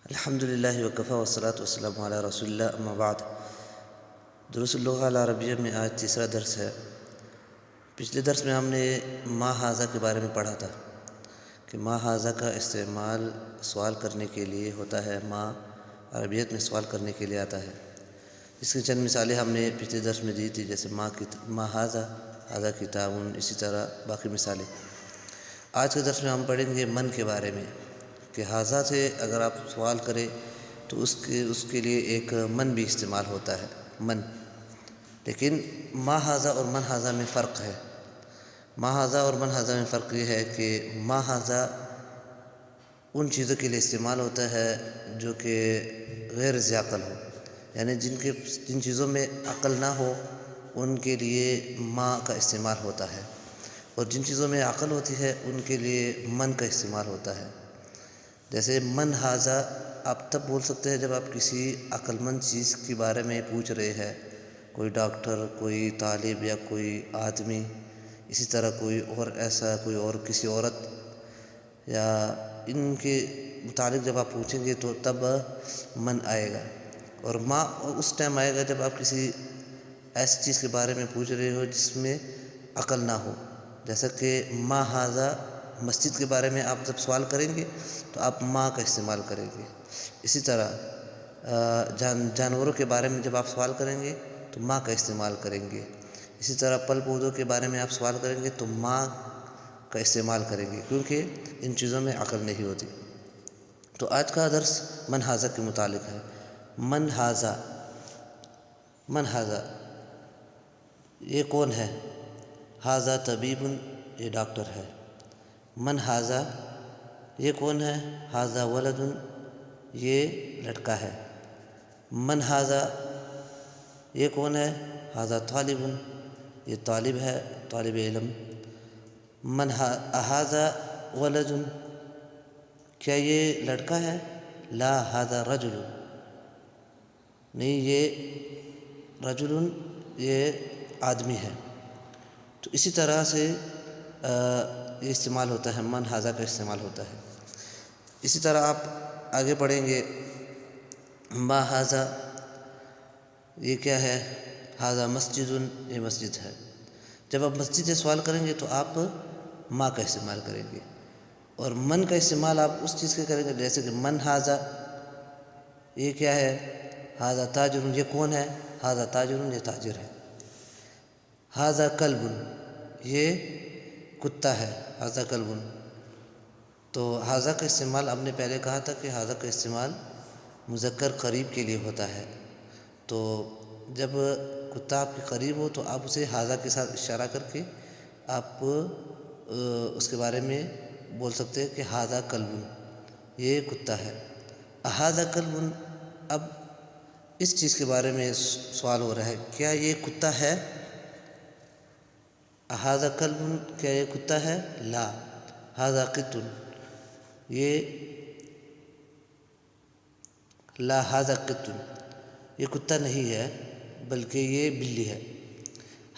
الحمد للہ وکفی والصلاۃ والسلام علی رسول اللہ اما بعد۔ دروس اللغہ العربیہ میں آج تیسرا درس ہے۔ پچھلے درس میں ہم نے ما ھذا کے بارے میں پڑھا تھا کہ ما ھذا کا استعمال سوال کرنے کے لیے ہوتا ہے، ما عربیت میں سوال کرنے کے لیے آتا ہے۔ اس کی چند مثالیں ہم نے پچھلے درس میں دی تھی، جیسے ما ھذا، ھذا کتاب، اسی طرح باقی مثالیں۔ آج کے درس میں ہم پڑھیں گے من کے بارے میں کہ ھذا سے اگر آپ سوال کریں تو اس کے لیے ایک من بھی استعمال ہوتا ہے، من۔ لیکن ما ھذا اور من ھذا میں فرق ہے۔ ما ھذا اور من ھذا میں فرق یہ ہے کہ ما ھذا ان چیزوں کے لیے استعمال ہوتا ہے جو کہ غیر ذی عقل ہو، یعنی جن چیزوں میں عقل نہ ہو ان کے لیے ما کا استعمال ہوتا ہے، اور جن چیزوں میں عقل ہوتی ہے ان کے لیے من کا استعمال ہوتا ہے۔ جیسے من ھذا آپ تب بول سکتے ہیں جب آپ کسی عقل مند چیز کے بارے میں پوچھ رہے ہیں، کوئی ڈاکٹر، کوئی طالب یا کوئی آدمی، اسی طرح کوئی اور ایسا، کوئی اور کسی عورت، یا ان کے متعلق جب آپ پوچھیں گے تو تب من آئے گا، اور ما اس ٹائم آئے گا جب آپ کسی ایسی چیز کے بارے میں پوچھ رہے ہو جس میں عقل نہ ہو۔ جیسا کہ ما ھذا مسجد کے بارے میں آپ جب سوال کریں گے تو آپ ما کا استعمال کریں گے۔ اسی طرح جانوروں کے بارے میں جب آپ سوال کریں گے تو ما کا استعمال کریں گے۔ اسی طرح پھل پودوں کے بارے میں آپ سوال کریں گے تو ما کا استعمال کریں گے، کیونکہ ان چیزوں میں عقل نہیں ہوتی۔ تو آج کا درس من ھذا کے متعلق ہے۔ من ھذا، من ھذا یہ کون ہے؟ ھذا طبیب، یہ ڈاکٹر ہے۔ من ھذا یہ کون ہے؟ ھذا ولد، یہ لڑکا ہے۔ من ھذا یہ کون ہے؟ ھذا طالب، یہ طالب ہے، طالب علم۔ من اھذا ولد، کیا یہ لڑکا ہے؟ لا ھذا رجل، نہیں یہ رجل، یہ آدمی ہے۔ تو اسی طرح سے یہ استعمال ہوتا ہے، من ھذا کا استعمال ہوتا ہے۔ اسی طرح آپ آگے پڑھیں گے، ما ھذا یہ کیا ہے؟ ھذا مسجد، یہ مسجد ہے۔ جب آپ مسجد سے سوال کریں گے تو آپ ما کا استعمال کریں گے، اور من کا استعمال آپ اس چیز کے کریں گے، جیسے کہ من ھذا یہ کیا ہے؟ ھذا تاجر، یہ کون ہے؟ ھذا تاجر، یہ تاجر ہے۔ ھذا کلب، یہ کتا ہے، ھذا کلب۔ تو ھذا کا استعمال ہم نے پہلے کہا تھا کہ ھذا کا استعمال مذکر قریب کے لیے ہوتا ہے۔ تو جب کتا آپ کے قریب ہو تو آپ اسے ھذا کے ساتھ اشارہ کر کے آپ اس کے بارے میں بول سکتے ہیں کہ ھذا کلب، یہ کتا ہے۔ اھذا کلب، اب اس چیز کے بارے میں سوال ہو رہا ہے، کیا یہ کتا ہے؟ اھذا کلب، کیا یہ کتا ہے؟ لا ھذا قط، یہ لا ھذا قط، یہ کتا نہیں ہے بلکہ یہ بلی ہے۔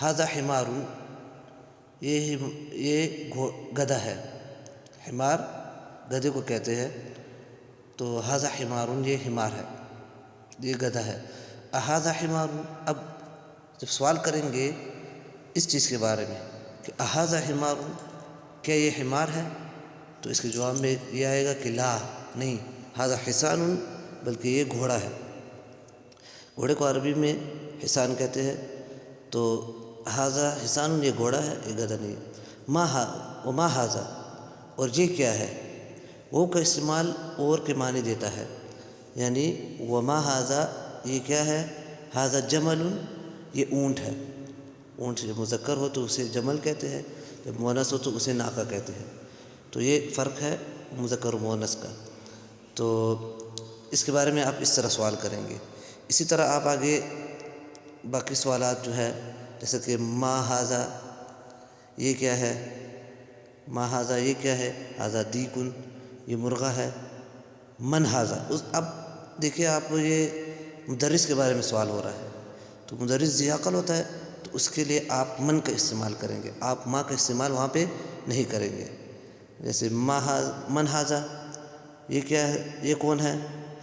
ھذا حمار، یہ گدھا ہے۔ حمار گدھے کو کہتے ہیں، تو ھذا حمار، یہ حمار ہے، یہ گدھا ہے۔ اھذا حمار، اب جب سوال کریں گے اس چیز کے بارے میں کہ اھذا حمار، کیا یہ حمار ہے، تو اس کے جواب میں یہ آئے گا کہ لا، نہیں، ھذا حصان، بلکہ یہ گھوڑا ہے۔ گھوڑے کو عربی میں حصان کہتے ہیں، تو ھذا حصان، یہ گھوڑا ہے، یہ گدھا نہیں ہے۔ وما ھذا، اور یہ کیا ہے؟ وہ کا استعمال اور کے معنی دیتا ہے، یعنی وما ھذا یہ کیا ہے؟ ھذا جمل، یہ اونٹ ہے۔ اونٹ جب مذکر ہو تو اسے جمل کہتے ہیں، جب مؤنث ہو تو اسے ناقہ کہتے ہیں۔ تو یہ فرق ہے مذکر و مؤنث کا۔ تو اس کے بارے میں آپ اس طرح سوال کریں گے۔ اسی طرح آپ آگے باقی سوالات جو ہے، جیسے کہ ما ھذا یہ کیا ہے؟ ما ھذا یہ کیا ہے؟ ھذا دیک، یہ مرغہ ہے۔ من ھذا، اب دیکھیے آپ کو یہ مدرس کے بارے میں سوال ہو رہا ہے، تو مدرس ذی عقل ہوتا ہے، تو اس کے لیے آپ من کا استعمال کریں گے، آپ ما کا استعمال وہاں پہ نہیں کریں گے۔ جیسے من ھذا یہ کیا ہے؟ یہ کون ہے؟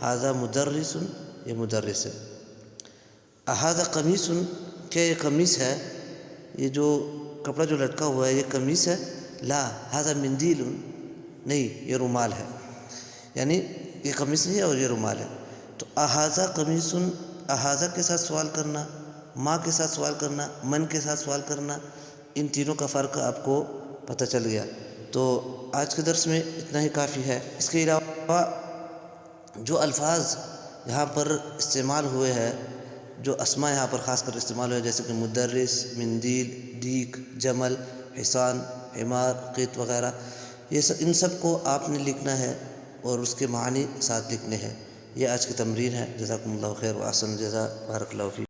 ھذا مدرس، یہ مدرس ہے۔ اھذا قمیص، کیا یہ قمیص ہے؟ یہ جو کپڑا جو لٹکا ہوا ہے یہ قمیص ہے؟ لا ھذا مندیل، نہیں یہ رومال ہے، یعنی یہ قمیص نہیں ہے اور یہ رومال ہے۔ تو اھذا قمیص، اھذا کے ساتھ سوال کرنا، ما کے ساتھ سوال کرنا، من کے ساتھ سوال کرنا، ان تینوں کا فرق آپ کو پتہ چل گیا۔ تو آج کے درس میں اتنا ہی کافی ہے۔ اس کے علاوہ جو الفاظ یہاں پر استعمال ہوئے ہیں، جو اسماء یہاں پر خاص کر استعمال ہوئے جیسے کہ مدرس، مندیل، ڈیک، جمل، حصان، حمار، قط وغیرہ، ان سب کو آپ نے لکھنا ہے اور اس کے معنی ساتھ لکھنے ہیں۔ یہ آج کی تمرین ہے۔ جزاکم اللہ خیر و احسن الجزاء، بارک اللہ فیکم۔